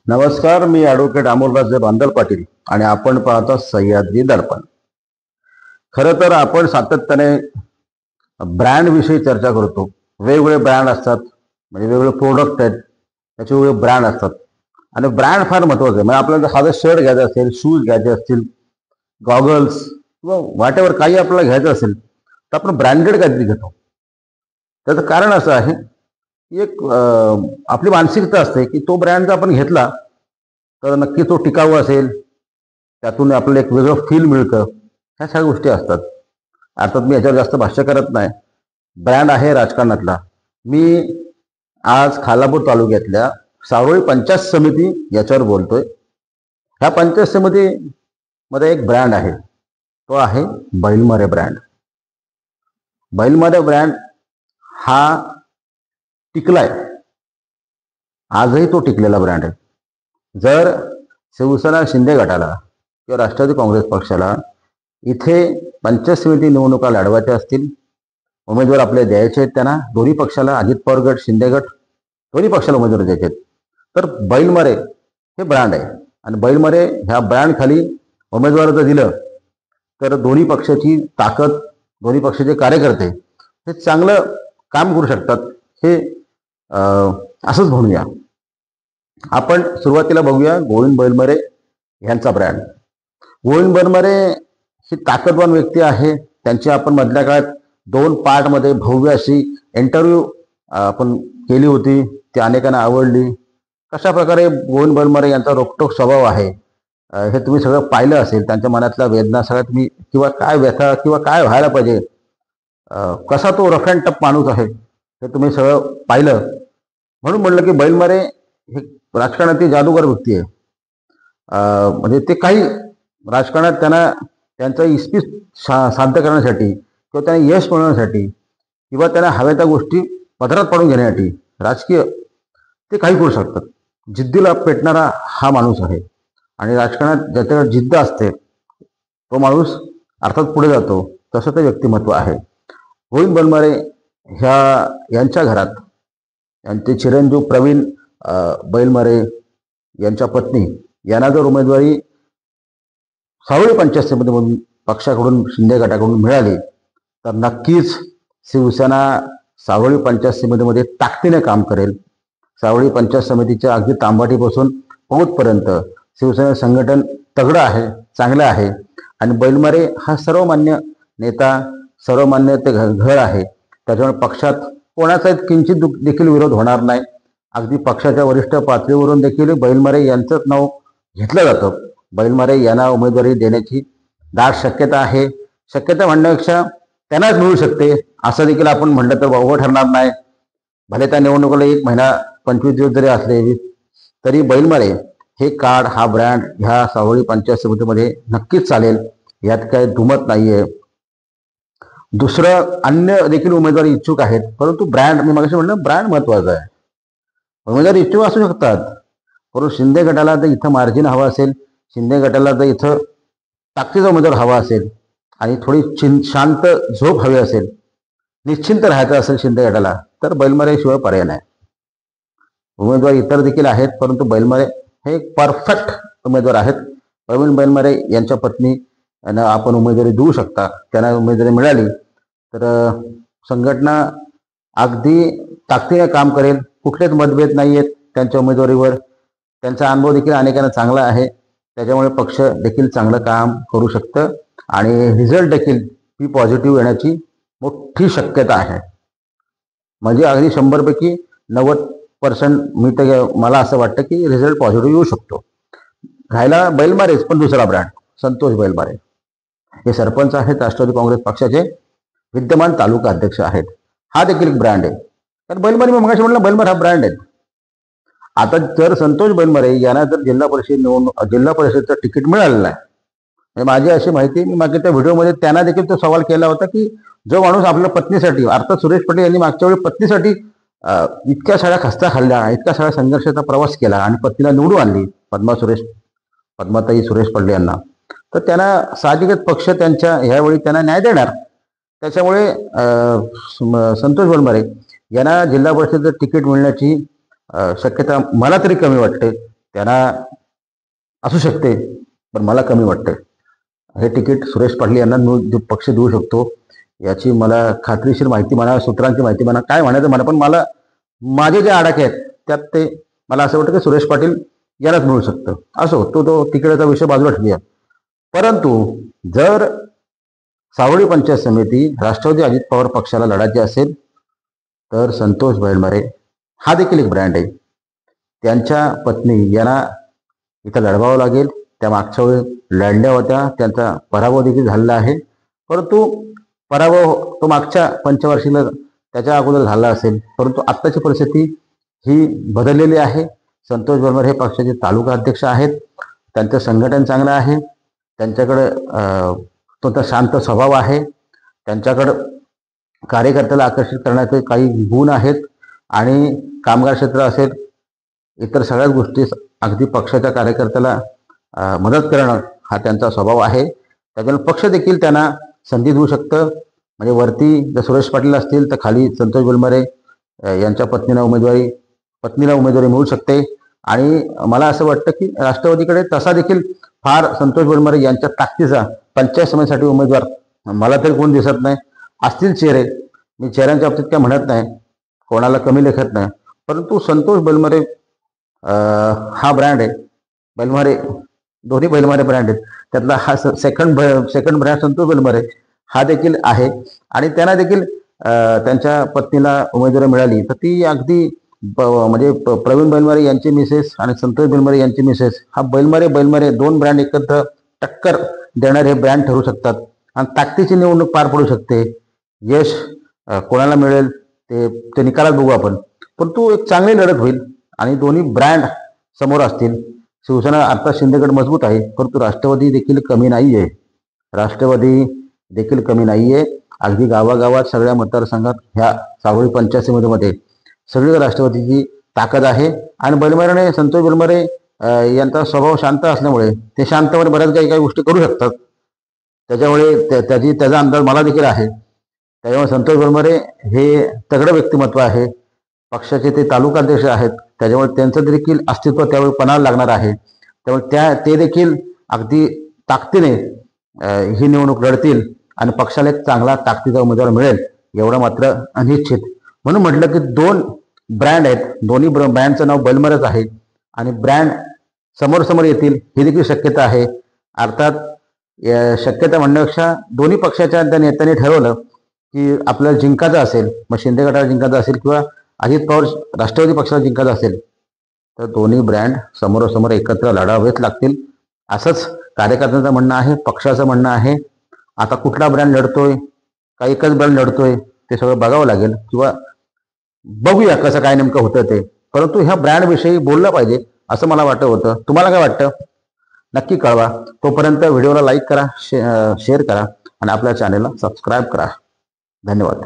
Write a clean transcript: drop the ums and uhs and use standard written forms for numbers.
नमस्कार, मी ॲडव्होकेट अमोलराजे बांदल पाटील आणि आपण पाहता सह्याद्री दर्पण. खरं तर आपण सातत्याने ब्रँड विषयी चर्चा करतो. वेगवेगळे ब्रँड असतात, म्हणजे वेगवेगळे प्रोडक्ट आहेत, त्याचे वेगवेगळे ब्रँड असतात आणि ब्रँड फार महत्वाचं आहे. म्हणजे आपल्याला साधं शर्ट घ्यायचं असेल, शूज घ्यायचे असतील, गॉगल्स किंवा व्हॉट एव्हर काही आपल्याला घ्यायचं असेल तर आपण ब्रँडेड काहीतरी घेतो. त्याचं कारण असं आहे की आपली मानसिकता असते की तो ब्रँड जर आपण घेतला तर नक्की तो टिकाऊ असेल, त्यातून आपल्याला एक वेगळं फील मिळतं. ह्या सगळ्या गोष्टी असतात. अर्थात मी याच्यावर जास्त भाष्य करत नाही. ब्रँड आहे राजकारणातला. मी आज खालापूर तालुक्यातल्या सारोळी पंचायत समिती याच्यावर बोलतोय. ह्या पंचायत समितीमध्ये एक ब्रँड आहे, तो आहे बैलमरे ब्रँड. बैलमरे ब्रँड हा टिकलाय, आजही तो टिकलेला ब्रँड आहे. जर शिवसेना शिंदे गटाला किंवा राष्ट्रवादी काँग्रेस पक्षाला इथे पंचायत समिती निवडणुका लढवायच्या असतील, उमेदवार आपले द्यायचे आहेत त्यांना, दोन्ही पक्षाला, अजित पवार गट, शिंदे गट, दोन्ही पक्षाला उमेदवार द्यायचे आहेत, तर बैलमरे हे ब्रँड आहे. आणि बैलमरे ह्या ब्रँड खाली उमेदवार जर दिलं तर दोन्ही पक्षाची ताकद, दोन्ही पक्षाचे कार्यकर्ते हे चांगलं काम करू शकतात. हे असंच म्हणूया. आपण सुरुवातीला बघूया गोविंद बैलमरे यांचा ब्रँड. गोविंद बैलमरे ही ताकदवान व्यक्ती आहे. त्यांची आपण मधल्या काळात 2 पार्टमध्ये भव्य अशी इंटरव्ह्यू आपण केली होती, ती अनेकांना आवडली. कशा प्रकारे गोविंद बैलमरे यांचा रोखटोक स्वभाव आहे हे तुम्ही सगळं पाहिलं असेल. त्यांच्या मनातल्या वेदना सगळ्या तुम्ही, किंवा काय व्यथा किंवा काय व्हायला पाहिजे, कसा तो रफ अँड टफ माणूस आहे हे तुम्ही सगळं पाहिलं. म्हणून म्हणलं की बैलमरे हे राजकारणातील जादूगार व्यक्ती आहे. म्हणजे ते काही राजकारणात त्यांना त्यांचा इस्पीत साध्य करण्यासाठी किंवा त्यांना यश मिळवण्यासाठी किंवा त्यांना हव्या त्या गोष्टी पदरात पाडून घेण्यासाठी राजकीय ते काही करू शकतात. जिद्दीला पेटणारा हा माणूस आहे आणि राजकारणात ज्याच्याकडे जिद्द असते तो माणूस अर्थात पुढे जातो. तसं ते व्यक्तिमत्व आहे. गोविंद बैलमरे यांच्या घरात यांचे चिरंजीव प्रवीण बैलमरे यांच्या पत्नी यांना जर उमेदवारी सारोळी पंचायत समितीमधून पक्षाकडून, शिंदे गटाकडून मिळाली तर नक्कीच शिवसेना सारोळी पंचायत समितीमध्ये ताकदीने काम करेल. सारोळी पंचायत समितीच्या अगदी तांबाटीपासून पौतपर्यंत शिवसेना संघटन तगडं आहे, चांगलं आहे. आणि बैलमरे हा सर्वमान्य नेता, सर्वमान्य ते घर आहे. त्याच्यामुळे पक्षात कोणाचा किंचित देखील विरोध होणार नाही. अगदी पक्षाच्या वरिष्ठ पातळीवरून देखील बैलमरे यांचंच नाव घेतलं जातं. बैलमरे यांना उमेदवारी देण्याची दाट शक्यता आहे. शक्यता म्हणण्यापेक्षा त्यांनाच मिळू शकते असं देखील आपण म्हटलं तर वावगं ठरणार नाही. भले त्या निवडणुकीला 1 महिना 25 दिवस जरी असले तरी बैलमरे हे कार्ड, हा ब्रँड ह्या सारोळी पंचायत समितीमध्ये नक्कीच चालेल, यात काही दुमत नाहीये. दुसरं अन्य देखील उमेदवार इच्छुक आहेत, परंतु ब्रँड, मी मागाशी म्हणलं ब्रँड महत्वाचा आहे. उमेदवार इच्छुक असू शकतात, परंतु शिंदे गटाला जर इथं मार्जिन हवं असेल, शिंदे गटाला जर इथं ताकदीचा उमेदवार हवा असेल आणि थोडी शांत झोप हवी असेल, निश्चिंत राहायचं असेल शिंदे गटाला, तर बैलमरे शिवाय पर्याय नाही. उमेदवार इतर देखील आहेत, परंतु बैलमरे हे परफेक्ट उमेदवार आहेत. प्रवीण बैलमरे यांच्या पत्नी यांना आपण उमेदवारी देऊ शकता. त्यांना उमेदवारी मिळाली तर संघटना अगदी ताकदीने काम करेल. कुठलेच मतभेद नाही आहेत त्यांच्या उमेदवारीवर. त्यांचा अनुभव देखील अनेकांना चांगला आहे. त्याच्यामुळे पक्ष देखील चांगलं काम करू शकतं आणि रिझल्ट देखील पॉझिटिव्ह येण्याची मोठी शक्यता आहे. म्हणजे अगदी 100 पैकी 90% मी तर मला असं वाटतं की रिझल्ट पॉझिटिव्ह येऊ शकतो. राहायला बैलमारेच, पण दुसरा ब्रँड संतोष बैलमारे हे सरपंच आहेत, राष्ट्रवादी काँग्रेस पक्षाचे विद्यमान तालुका अध्यक्ष आहेत. हा देखील एक ब्रँड आहे. तर बैलमरे, मी मगाशी म्हटलं बैलमरे हा ब्रँड आहे. आता जर संतोष बैलमरे यांना जर जिल्हा परिषदचं तिकीट मिळालेलं आहे, म्हणजे माझी अशी माहिती, मी मागे त्या व्हिडिओमध्ये त्यांना देखील तो सवाल केला होता की जो माणूस आपल्या पत्नीसाठी, अर्थात सुरेश पटेल यांनी मागच्या वेळी पत्नीसाठी इतक्या साऱ्या खस्ता खाल्ल्या, इतक्या साऱ्या संघर्षाचा प्रवास केला आणि पत्नीला निवडून आणली, पद्माताई सुरेश पडले यांना, तर त्यांना साहजिकच पक्ष त्यांच्या ह्यावेळी त्यांना न्याय देणार. त्याच्यामुळे संतोष बैलमरे यांना जिल्हा परिषदेचं तिकीट मिळण्याची शक्यता मला तरी कमी वाटते. त्यांना असू शकते, पण मला कमी वाटते. हे तिकीट सुरेश पाटील यांना पक्ष देऊ शकतो याची मला खात्रीशीर माहिती म्हणा, सूत्रांची माहिती म्हणा, काय म्हणायचं म्हणा, पण मला माझे जे आडाखे आहेत त्यात ते मला असं वाटतं की सुरेश पाटील यालाच मिळू शकतं. असो, तो तिकिटाचा विषय बाजूला ठेवूया. परंतु जर सावळी पंचायत समिती राष्ट्रवादी अजित पवार पक्षाला लढायची असेल तर संतोष बैलमारे हा देखील एक ब्रँड आहे. त्यांच्या पत्नी यांना इथं लढवावं लागेल. त्या मागच्या वेळी लढल्या होत्या, त्यांचा पराभव देखील झालेला आहे. परंतु पराभव तो मागच्या पंचवार्षिकला त्याच्या अगोदर झाला असेल, परंतु आत्ताची परिस्थिती ही बदललेली आहे. संतोष बैलमारे हे पक्षाचे तालुका अध्यक्ष आहेत. त्यांचं संघटन चांगलं आहे. त्यांच्याकडे तो शांत स्वभाव आहे. त्यांच्याकडं कार्यकर्त्याला आकर्षित करण्याचे काही गुण आहेत आणि कामगार क्षेत्र असेल, इतर सगळ्याच गोष्टी अगदी पक्षाच्या कार्यकर्त्याला मदत करणं हा त्यांचा स्वभाव आहे. त्याच्यामुळे पक्ष देखील त्यांना संधी देऊ शकतं. म्हणजे वरती जर सुरेश पाटील असतील तर खाली संतोष बैलमारे यांच्या पत्नीला उमेदवारी मिळू शकते. आणि मला असं वाटतं की राष्ट्रवादीकडे तसा देखील फार संतोष बैलमारे यांच्या ताकदीचा पंचायत समितीसाठी उमेदवार मला तरी कोण दिसत नाही. असतील चेहरे, मी चेहऱ्यांच्या बाबतीत काय म्हणत नाही, कोणाला कमी लेखत नाही, परंतु संतोष बैलमारे हा ब्रँड आहे. बैलमारे दोन्ही बैलमारे ब्रँड आहेत. त्यातला हा सेकंड ब्रँड संतोष बैलमारे हा देखील आहे. आणि त्यांना देखील त्यांच्या पत्नीला उमेदवारी मिळाली तर ती अगदी म्हणजे प्रवीण बैलमारे यांची मिसेस आणि संतोष बैलमारे यांची मिसेस हा बैलमारे दोन ब्रँड एकत्र टक्कर देणारे हे ब्रँड ठरू शकतात आणि ताकदीची निवडणूक पार पडू शकते. यश कोणाला मिळेल ते निकालात बघू आपण, परंतु एक चांगली लढत होईल आणि दोन्ही ब्रँड समोर असतील. शिवसेना आता शिंदेगड मजबूत आहे, परंतु राष्ट्रवादी देखील कमी नाहीये. अगदी गावागावात सगळ्या मतदारसंघात ह्या सावळी पंचायत समितीमध्ये सगळी राष्ट्रवादीची ताकद आहे. आणि बैलमारे संतोष बैलमारे यांचा स्वभाव शांत असल्यामुळे ते शांतपणे बऱ्याच काही गोष्टी करू शकतात. त्याच्यामुळे त्याचा अंदाज मला देखील आहे. त्याच्यामुळे संतोष बैलमारे हे तगडं व्यक्तिमत्व आहे. पक्षाचे ते तालुका अध्यक्ष आहेत, त्याच्यामुळे त्यांचं देखील अस्तित्व त्यावेळी पणाला लागणार आहे. त्यामुळे ते देखील अगदी ताकदीने ही निवडणूक लढतील आणि पक्षाला एक चांगला ताकदीचा उमेदवार मिळेल एवढं मात्र अनिश्चित. म्हणून म्हटलं की दोन ब्रँड आहेत, दोन्ही ब्रँडचं नाव बैलमारेच आहे आणि ब्रँड समोर येतील ही देखील शक्यता आहे. अर्थात शक्यता म्हणण्यापेक्षा दोन्ही पक्षाच्या त्या नेत्यांनी ठरवलं की आपल्याला जिंकायचं असेल, मग शिंदे गटाला जिंकायचं असेल किंवा अजित पवार राष्ट्रवादी पक्षाला जिंकायचं असेल तर दोन्ही ब्रँड समोरासमोर एकत्र लढावेच लागतील, असंच कार्यकर्त्यांचं म्हणणं आहे, पक्षाचं म्हणणं आहे. आता कुठला ब्रँड लढतोय का एकच ब्रँड लढतोय ते सगळं बघावं लागेल किंवा बघूया कसं काय नेमकं होतं ते. परंतु ह्या ब्रँडविषयी बोललं पाहिजे असं मला वाटत होतं. तुम्हाला काय वाटतं नक्की कळवा. तोपर्यंत व्हिडिओला लाईक करा, शेअर करा आणि आपल्या चॅनेलला सबस्क्राईब करा. धन्यवाद.